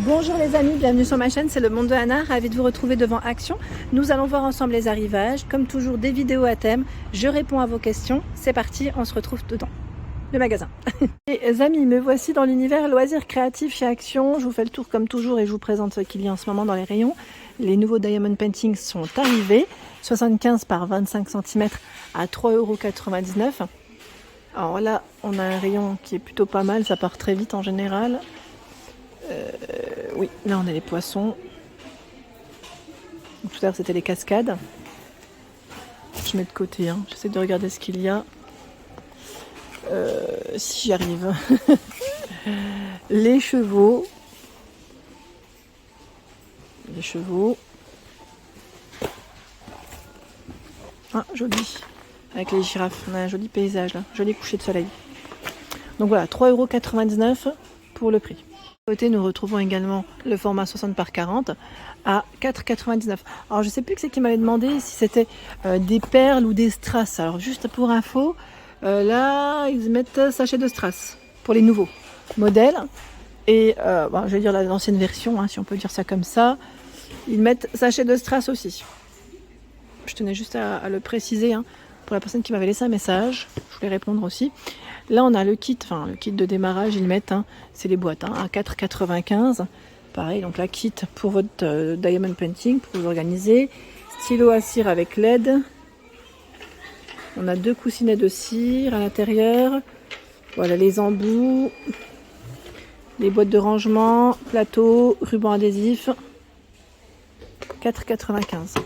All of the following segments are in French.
Bonjour les amis, bienvenue sur ma chaîne, c'est le monde de Anna, ravi de vous retrouver devant Action. Nous allons voir ensemble les arrivages, comme toujours des vidéos à thème, je réponds à vos questions, c'est parti, on se retrouve dedans le magasin. Les amis, me voici dans l'univers loisirs créatifs chez Action, je vous fais le tour comme toujours et je vous présente ce qu'il y a en ce moment dans les rayons. Les nouveaux Diamond Paintings sont arrivés, 75 par 25 cm à 3,99 €. Alors là, on a un rayon qui est plutôt pas mal, ça part très vite en général. Oui, là on a les poissons. Donc, tout à l'heure c'était les cascades. Je mets de côté, hein. J'essaie de regarder ce qu'il y a. Si j'y arrive. Les chevaux. Les chevaux. Ah, joli. Avec les girafes. On a un joli paysage là. Joli coucher de soleil. Donc voilà, 3,99 € pour le prix. Côté, nous retrouvons également le format 60 par 40 à 4,99 €. Alors je sais plus que c'est qui m'avait demandé si c'était des perles ou des strass. Alors juste pour info, là ils mettent sachet de strass pour les nouveaux modèles. Et je vais dire l'ancienne version, hein, si on peut dire ça comme ça. Ils mettent sachet de strass aussi. Je tenais juste à le préciser, hein, pour la personne qui m'avait laissé un message. Je voulais répondre aussi. Là, on a le kit de démarrage, ils mettent, hein, c'est les boîtes, hein, à 4,95 €. Pareil, donc la kit pour votre Diamond Painting, pour vous organiser. Stylo à cire avec LED. On a 2 coussinets de cire à l'intérieur. Voilà les embouts. Les boîtes de rangement, plateau, ruban adhésif. 4,95 €.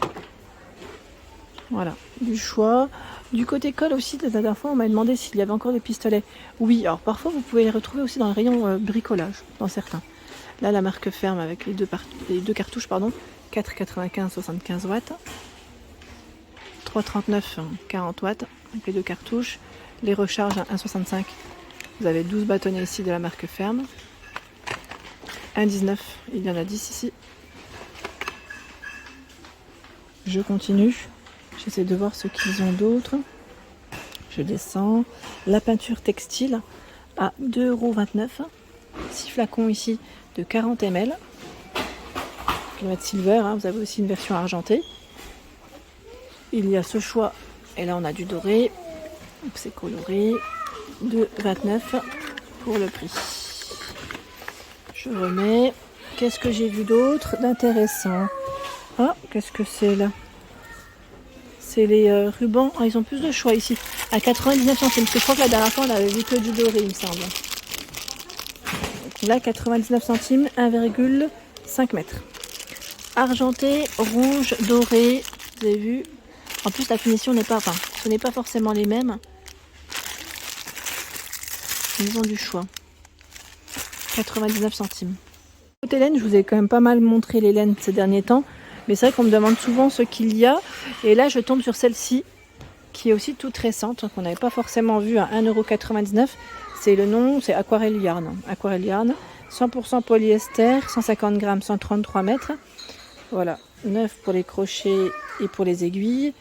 Voilà, du choix. Du côté colle aussi, la dernière fois, on m'a demandé s'il y avait encore des pistolets. Oui, alors parfois, vous pouvez les retrouver aussi dans le rayon bricolage, dans certains. Là, la marque ferme avec les deux cartouches, pardon, 4,95 75 watts. 3,39 40 watts, avec les 2 cartouches. Les recharges à 1,65. Vous avez 12 bâtonnets ici de la marque ferme. 1,19, il y en a 10 ici. Je continue. J'essaie de voir ce qu'ils ont d'autre. Je descends. La peinture textile à 2,29 €. 6 flacons ici de 40 ml. Kilomètre silver, hein. Vous avez aussi une version argentée. Il y a ce choix. Et là on a du doré. C'est coloré. 2,29 € pour le prix. Je remets. Qu'est-ce que j'ai vu d'autre d'intéressant? Ah, qu'est-ce que c'est là? C'est les rubans. Ah, ils ont plus de choix ici. À 99 centimes. Parce que je crois que la dernière fois, on avait vu que du doré, il me semble. Donc là, 99 centimes, 1,5 m. Argenté, rouge, doré. Vous avez vu? En plus, la finition n'est pas... Enfin, ce n'est pas forcément les mêmes. Ils ont du choix. 99 centimes. Côté laine, je vous ai quand même pas mal montré les laines ces derniers temps. Mais c'est vrai qu'on me demande souvent ce qu'il y a. Et là, je tombe sur celle-ci, qui est aussi toute récente, qu'on n'avait pas forcément vue à 1,99 €. C'est le nom, c'est Aquarelle Yarn. Aquarelle Yarn, 100% polyester, 150 grammes, 133 mètres. Voilà, 9 pour les crochets et pour les aiguilles.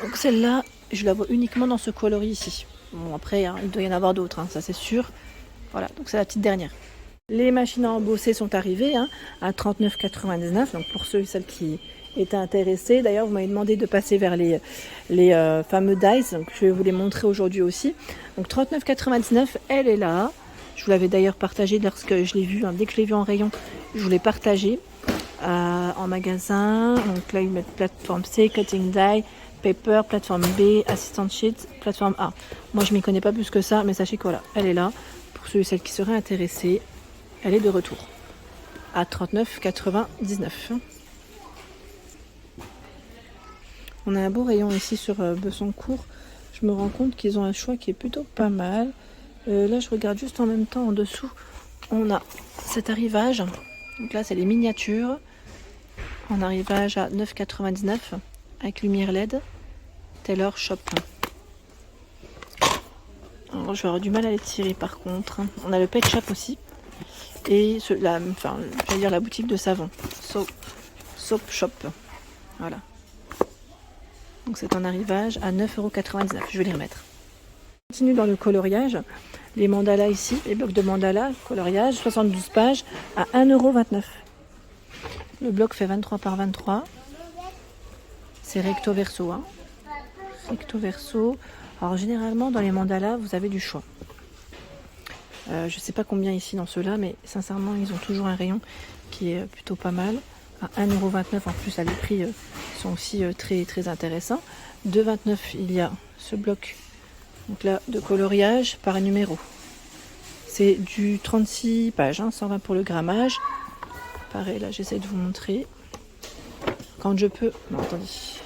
Donc celle-là, je la vois uniquement dans ce coloris ici. Bon, après, hein, il doit y en avoir d'autres, hein, ça c'est sûr. Voilà, donc c'est la petite dernière. Les machines à embosser sont arrivées, hein, à 39,99 €. Donc pour ceux et celles qui étaient intéressés. D'ailleurs, vous m'avez demandé de passer vers les fameux dies. Donc je vais vous les montrer aujourd'hui aussi. Donc 39,99 €, elle est là. Je vous l'avais d'ailleurs partagé lorsque je l'ai vue. Hein, dès que je l'ai vue en rayon, je vous l'ai partagé en magasin. Donc là, ils mettent plateforme C, cutting die, paper, plateforme B, assistant sheet, plateforme A. Moi, je m'y connais pas plus que ça, mais sachez que voilà, elle est là. Pour ceux et celles qui seraient intéressés. Elle est de retour à 39,99 €. On a un beau rayon ici sur Bessancourt. Je me rends compte qu'ils ont un choix qui est plutôt pas mal. Là, je regarde juste en même temps en dessous. On a cet arrivage. Donc là, c'est les miniatures. En arrivage à 9,99 € avec lumière LED. Taylor Shop. Alors, je vais avoir du mal à les tirer par contre. On a le Pet Shop aussi. Et la boutique de savon, Soap Shop. Voilà. Donc c'est un arrivage à 9,99 €. Je vais les remettre. Continue dans le coloriage. Les mandalas ici, les blocs de mandalas, coloriage, 72 pages à 1,29 €. Le bloc fait 23 par 23. C'est recto verso. Hein. Recto verso. Alors généralement dans les mandalas, vous avez du choix. Je ne sais pas combien ici dans ceux-là, mais sincèrement, ils ont toujours un rayon qui est plutôt pas mal. À 1,29 €, en plus, là, les prix sont aussi très, très intéressants. 2,29 €, il y a ce bloc donc là, de coloriage par numéro. C'est du 36 pages, hein, 120 pour le grammage. Pareil, là, j'essaie de vous montrer. Quand je peux, non, attendez.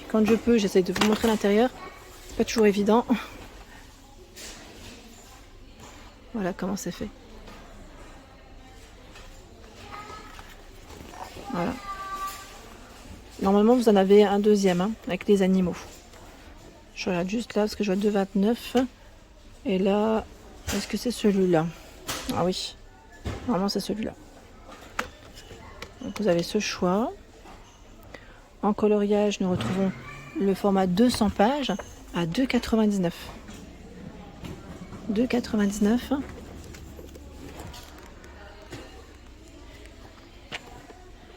Quand je peux, j'essaie de vous montrer l'intérieur. C'est pas toujours évident. Voilà comment c'est fait. Voilà. Normalement, vous en avez un deuxième hein, avec les animaux. Je regarde juste là parce que je vois 2,29 €. Et là, est-ce que c'est celui-là? Ah oui, normalement c'est celui-là. Donc vous avez ce choix. En coloriage, nous retrouvons le format 200 pages à 2,99 €. 2,99 €.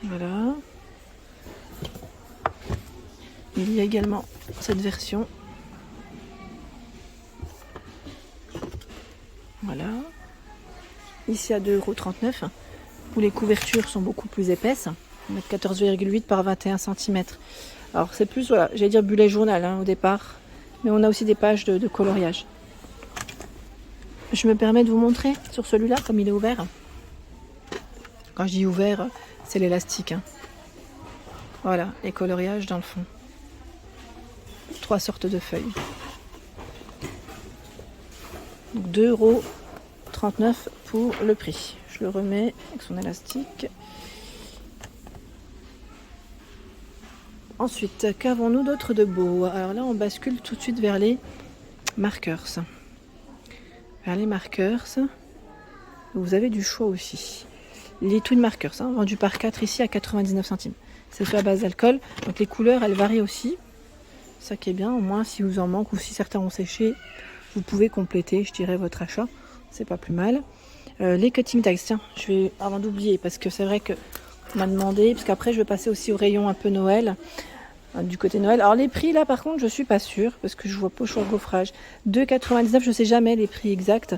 Voilà. Il y a également cette version. Voilà. Ici à 2,39 € où les couvertures sont beaucoup plus épaisses. 14,8 par 21 cm. Alors c'est plus, voilà, j'allais dire bullet journal hein, au départ. Mais on a aussi des pages de coloriage. Je me permets de vous montrer sur celui-là comme il est ouvert. Quand je dis ouvert, c'est l'élastique. Hein. Voilà, les coloriages dans le fond. 3 sortes de feuilles. Donc 2,39 € pour le prix. Je le remets avec son élastique. Ensuite, qu'avons-nous d'autre de beau? Alors là, on bascule tout de suite vers les markers. Vers les markers, vous avez du choix aussi. Les twin markers, hein, vendus par 4 ici à 99 centimes. C'est fait à base d'alcool, donc les couleurs, elles varient aussi. Ça qui est bien, au moins si vous en manque ou si certains ont séché, vous pouvez compléter, je dirais, votre achat. C'est pas plus mal. Les cutting tags, tiens, je vais, avant d'oublier, parce que c'est vrai que on m'a demandé, parce qu'après je vais passer aussi au rayon un peu Noël, du côté Noël. Alors les prix là par contre je suis pas sûre, parce que je vois pochoir gaufrage. 2,99 €, je sais jamais les prix exacts.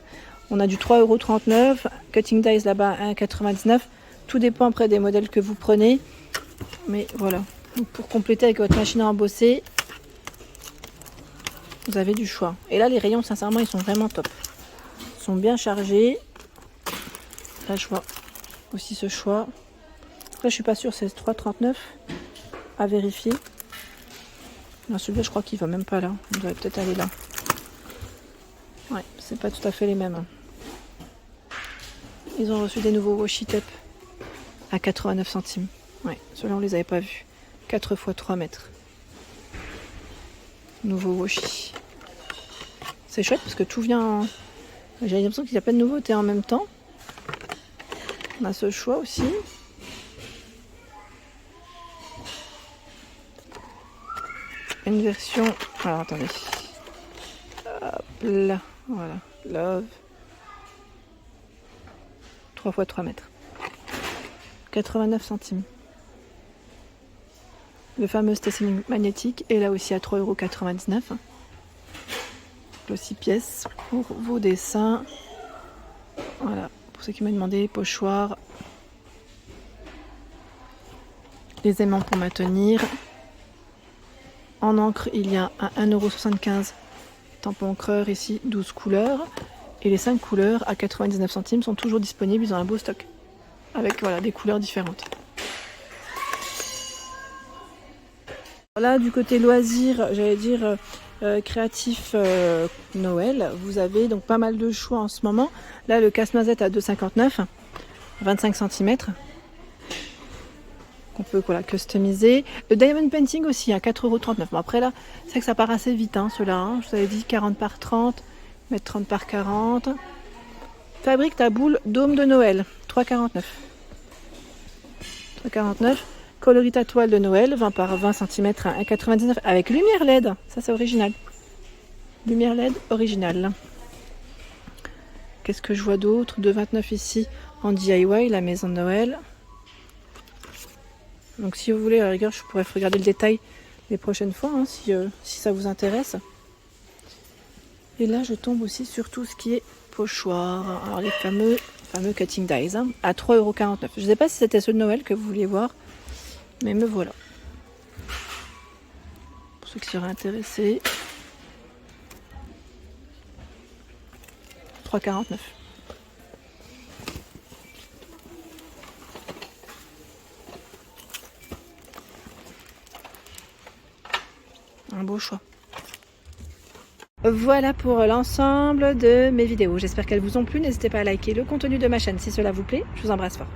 On a du 3,39 €, cutting dies là-bas 1,99 €. Tout dépend après des modèles que vous prenez. Mais voilà, donc, pour compléter avec votre machine à embosser, vous avez du choix. Et là les rayons sincèrement ils sont vraiment top. Ils sont bien chargés. Là je vois aussi ce choix. Après je suis pas sûre, c'est 3,39 € à vérifier. Non, celui-là je crois qu'il va même pas là. On devrait peut-être aller là. Ouais, c'est pas tout à fait les mêmes. Ils ont reçu des nouveaux washi tape à 89 centimes. Ouais, ceux-là on les avait pas vus. 4 x 3 mètres. Nouveau washi. C'est chouette parce que tout vient. J'ai l'impression qu'il n'y a pas de nouveauté en même temps. On a ce choix aussi. Une version. Alors attendez. Hop là. Voilà. Love. 3 x 3 mètres. 89 centimes. Le fameux stationing magnétique est là aussi à 3,99 €. Le 6 pièces pour vos dessins. Voilà. Pour ceux qui m'ont demandé, pochoir. Les aimants pour maintenir. En encre, il y a à 1,75 €. Tampon encreur ici, 12 couleurs. Et les 5 couleurs à 99 centimes sont toujours disponibles. Ils ont un beau stock. Avec voilà, des couleurs différentes. Là, du côté loisir, j'allais dire créatif Noël, vous avez donc pas mal de choix en ce moment. Là, le casse-noisette à 2,59 €, 25 cm. Qu'on peut voilà, customiser. Le diamond painting aussi à 4,39 €. Bon, après là, c'est vrai que ça part assez vite, hein, ceux-là. Hein. Je vous avais dit 40 par 30, mettre 30 par 40. Fabrique ta boule dôme de Noël, 3,49 €. 3,49 €. Coloris ta toile de Noël, 20 par 20 cm à 1,99 € avec lumière LED. Ça, c'est original. Lumière LED originale. qu'est-ce que je vois d'autre? 2,29 ici en DIY, la maison de Noël. Donc si vous voulez, à la rigueur, je pourrais regarder le détail les prochaines fois, hein, si ça vous intéresse. Et là, je tombe aussi sur tout ce qui est pochoir. Alors les fameux cutting dies, hein, à 3,49 €. Je ne sais pas si c'était ceux de Noël que vous vouliez voir, mais me voilà. Pour ceux qui seraient intéressés. 3,49 €. Un beau choix. Voilà pour l'ensemble de mes vidéos. J'espère qu'elles vous ont plu. N'hésitez pas à liker le contenu de ma chaîne si cela vous plaît. Je vous embrasse fort.